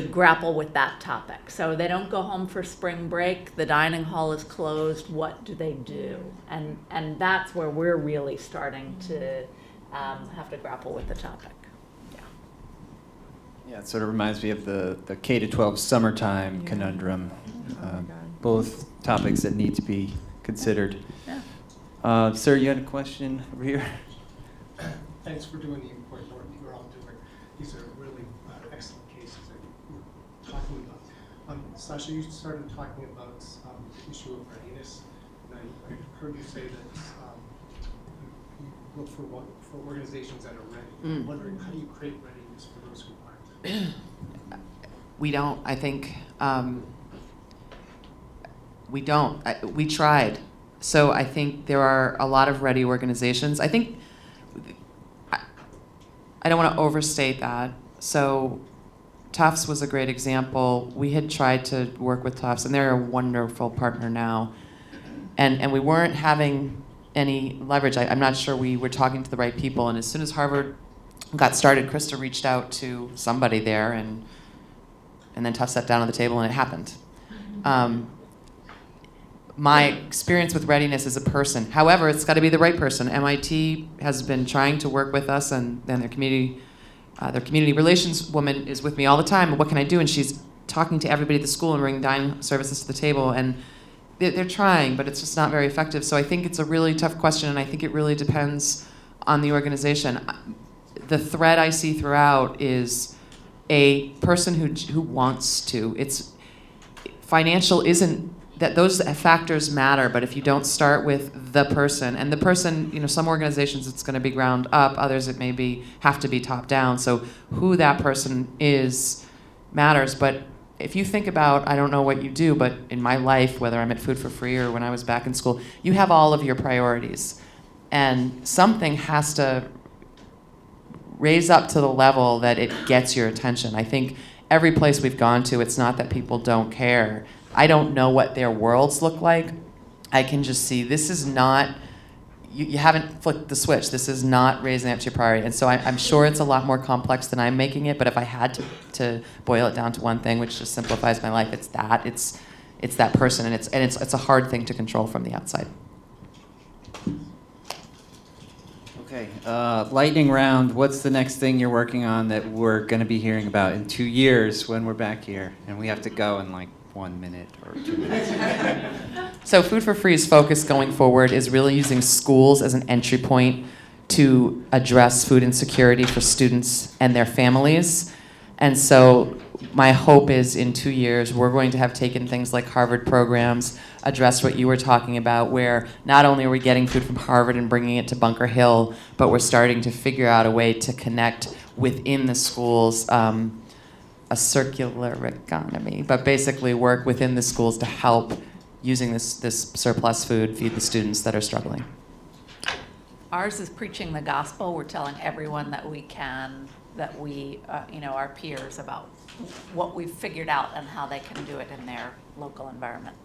grapple with that topic. So they don't go home for spring break, the dining hall is closed, what do they do? And that's where we're really starting to have to grapple with the topic. Yeah, it sort of reminds me of the K-12 summertime conundrum. Both topics that need to be considered. Yeah. Sir, you had a question over here? Thanks for doing the important work you're all doing. These are really excellent cases that you're talking about. Sasha, you started talking about the issue of readiness. And I heard you say that you look for organizations that are ready. I'm wondering, how do you create readiness for those who aren't? We don't, I think. We don't. We tried. So I think there are a lot of ready organizations. I think, I don't want to overstate that. So Tufts was a great example. We had tried to work with Tufts, and they're a wonderful partner now. And we weren't having any leverage. I'm not sure we were talking to the right people. And as soon as Harvard got started, Crista reached out to somebody there, and then Tufts sat down on the table, and it happened. My experience with readiness is a person. However, it's got to be the right person. MIT has been trying to work with us, and then their community relations woman is with me all the time. What can I do? And she's talking to everybody at the school and bringing dining services to the table. And they're trying, but it's just not very effective. So I think it's a really tough question, and I think it really depends on the organization. The thread I see throughout is a person who wants to. It's financial isn't. That those factors matter, but if you don't start with the person, and the person, some organizations it's going to be ground up, others it may have to be top down. So who that person is matters. But if you think about, I don't know what you do, but in my life, whether I'm at Food for Free or when I was back in school, you have all of your priorities, and something has to raise up to the level that it gets your attention. I think every place we've gone to, it's not that people don't care. I don't know what their worlds look like. I can just see this is not, you haven't flicked the switch. This is not raising up to your priority. And so I'm sure it's a lot more complex than I'm making it, but if I had to boil it down to one thing, which just simplifies my life, it's that. It's that person, and it's a hard thing to control from the outside. Okay, lightning round. What's the next thing you're working on that we're going to be hearing about in 2 years when we're back here? And we have to go in like 1 minute or 2 minutes. So Food for Free's focus going forward is really using schools as an entry point to address food insecurity for students and their families. And so my hope is in 2 years, we're going to have taken things like Harvard programs, addressed what you were talking about, where not only are we getting food from Harvard and bringing it to Bunker Hill, but we're starting to figure out a way to connect within the schools, a circular economy, but basically work within the schools to help using this surplus food feed the students that are struggling. Ours is preaching the gospel. We're telling everyone that we can, that we, our peers, about what we've figured out and how they can do it in their local environment.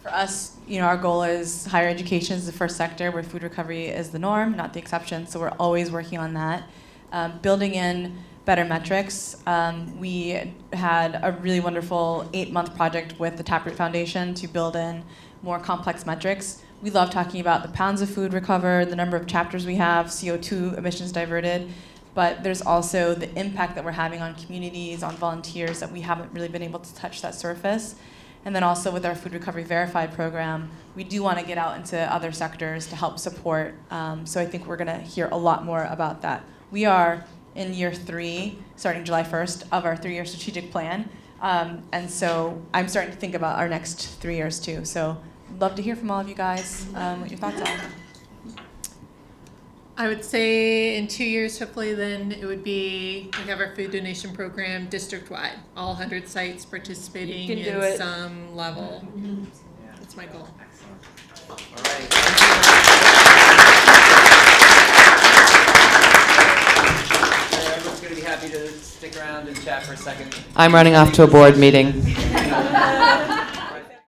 For us, our goal is higher education is the first sector where food recovery is the norm, not the exception. So we're always working on that. Building in better metrics. We had a really wonderful 8-month project with the Taproot Foundation to build in more complex metrics. We love talking about the pounds of food recovered, the number of chapters we have, CO2 emissions diverted, but there's also the impact that we're having on communities, on volunteers, that we haven't really been able to touch that surface. And then also with our Food Recovery Verified program, we do want to get out into other sectors to help support. So I think we're going to hear a lot more about that. We are in year 3, starting July 1st, of our 3-year strategic plan. And so I'm starting to think about our next 3 years too. So I'd love to hear from all of you guys what your thoughts are. I would say in 2 years, hopefully, then it would be, we have our food donation program district-wide, all 100 sites participating in some level. That's my goal. All right. Everyone's going to be happy to stick around and chat for a second. I'm running off to a board meeting.